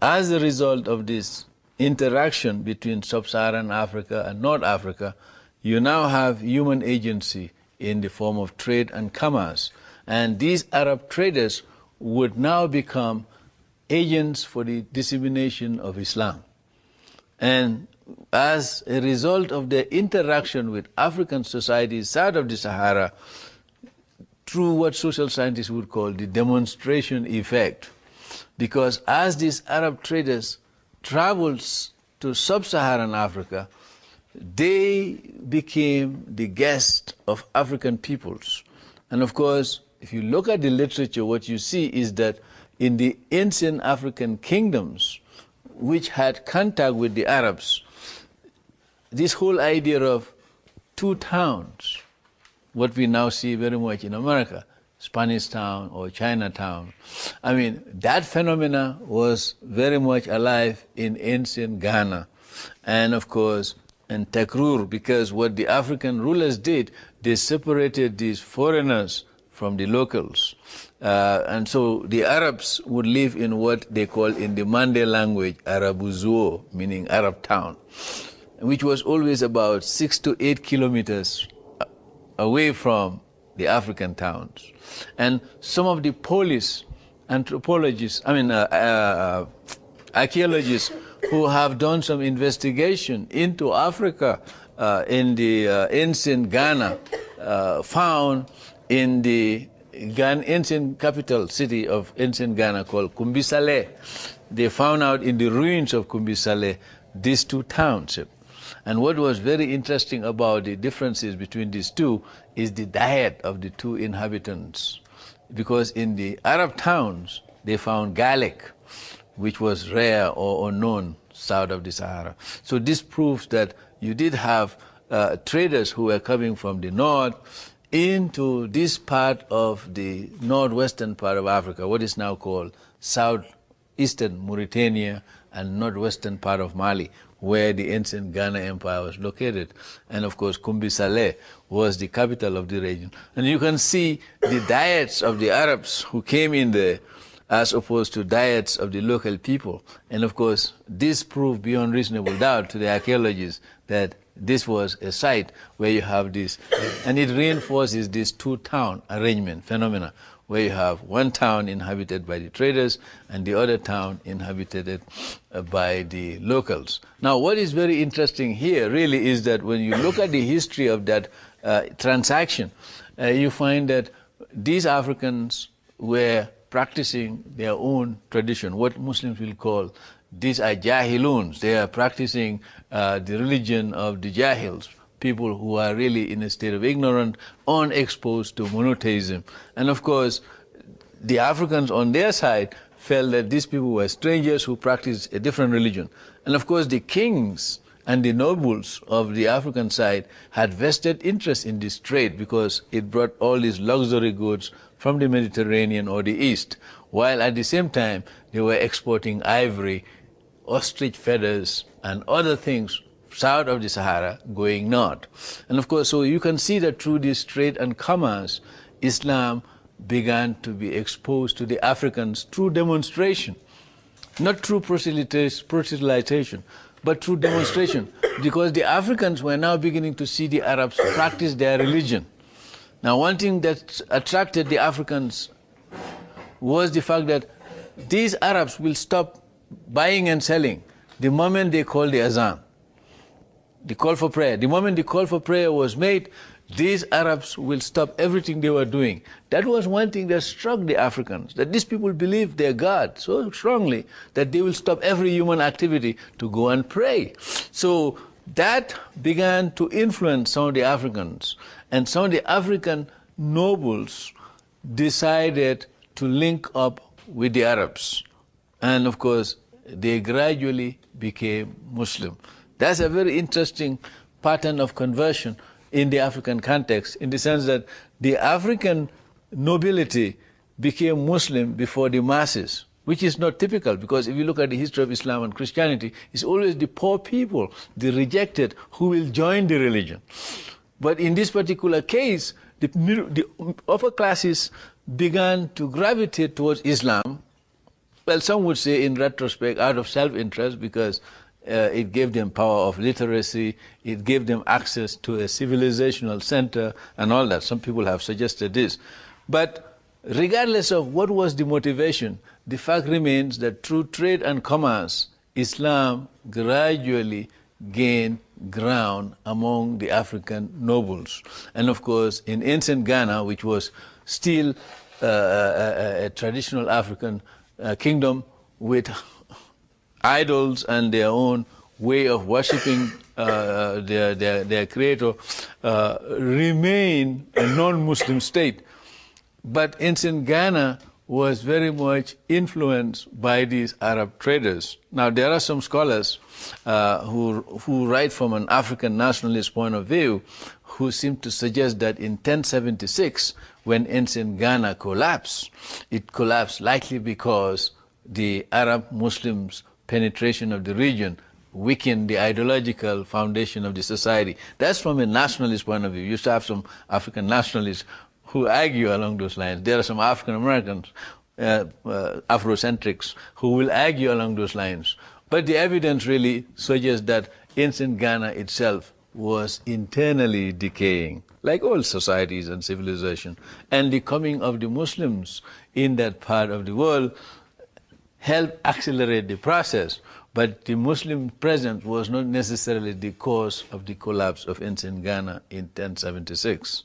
as a result of this interaction between sub-Saharan Africa and North Africa, you now have human agency in the form of trade and commerce. And these Arab traders would now become agents for the dissemination of Islam. And as a result of their interaction with African societies south of the Sahara, through what social scientists would call the demonstration effect, because as these Arab traders traveled to sub-Saharan Africa, they became the guests of African peoples. And of course, if you look at the literature, what you see is that in the ancient African kingdoms, which had contact with the Arabs, this whole idea of two towns, what we now see very much in America, Spanish town or Chinatown, I mean, that phenomena was very much alive in ancient Ghana. And of course, in Tekrur, because what the African rulers did, they separated these foreigners from the locals. And so the Arabs would live in what they call in the Mande language, Arabuzuo, meaning Arab town, which was always about 6 to 8 kilometers away from the African towns. And some of the police anthropologists, archaeologists who have done some investigation into Africa in the ancient Ghana found in the ancient capital city of ancient Ghana called Kumbisale, they found out in the ruins of Kumbisale these two townships. And what was very interesting about the differences between these two is the diet of the two inhabitants. Because in the Arab towns, they found garlic, which was rare or unknown south of the Sahara. So this proves that you did have traders who were coming from the north into this part of the northwestern part of Africa, what is now called southeastern Mauritania and northwestern part of Mali, where the ancient Ghana Empire was located. And of course, Kumbisale was the capital of the region. And you can see the diets of the Arabs who came in there as opposed to diets of the local people. And of course, this proved beyond reasonable doubt to the archaeologists that this was a site where you have this, and it reinforces this two-town arrangement phenomena, where you have one town inhabited by the traders and the other town inhabited by the locals. Now, what is very interesting here really is that when you look at the history of that transaction, you find that these Africans were practicing their own tradition, what Muslims will call, these are Jahiluns. They are practicing the religion of the Jahils, people who are really in a state of ignorance, unexposed to monotheism. And of course, the Africans on their side felt that these people were strangers who practiced a different religion. And of course, the kings and the nobles of the African side had vested interest in this trade because it brought all these luxury goods from the Mediterranean or the East, while at the same time they were exporting ivory, ostrich feathers, and other things south of the Sahara going north. And of course, so you can see that through this trade and commerce, Islam began to be exposed to the Africans through demonstration, not through proselytization, but through demonstration, because the Africans were now beginning to see the Arabs practice their religion. Now, one thing that attracted the Africans was the fact that these Arabs will stop buying and selling the moment they call the azan, the call for prayer. The moment the call for prayer was made, these Arabs will stop everything they were doing. That was one thing that struck the Africans, that these people believed their God so strongly that they will stop every human activity to go and pray. So that began to influence some of the Africans, and some of the African nobles decided to link up with the Arabs. And of course, they gradually became Muslim. That's a very interesting pattern of conversion in the African context, in the sense that the African nobility became Muslim before the masses, which is not typical, because if you look at the history of Islam and Christianity, it's always the poor people, the rejected, who will join the religion. But in this particular case, the upper classes began to gravitate towards Islam, Well, some would say in retrospect out of self-interest because it gave them power of literacy, it gave them access to a civilizational center and all that. Some people have suggested this. But regardless of what was the motivation, the fact remains that through trade and commerce, Islam gradually gained ground among the African nobles. And of course, in ancient Ghana, which was still a traditional African kingdom with idols and their own way of worshipping their creator, remain a non-Muslim state. But ancient Ghana was very much influenced by these Arab traders. Now, there are some scholars who write from an African nationalist point of view who seem to suggest that in 1076, when ancient Ghana collapsed, it collapsed likely because the Arab Muslims' penetration of the region weakened the ideological foundation of the society. That's from a nationalist point of view. You used to have some African nationalists who argue along those lines. There are some African Americans, Afrocentrics, who will argue along those lines. But the evidence really suggests that ancient Ghana itself was internally decaying, like all societies and civilization. And the coming of the Muslims in that part of the world helped accelerate the process. But the Muslim presence was not necessarily the cause of the collapse of ancient Ghana in 1076.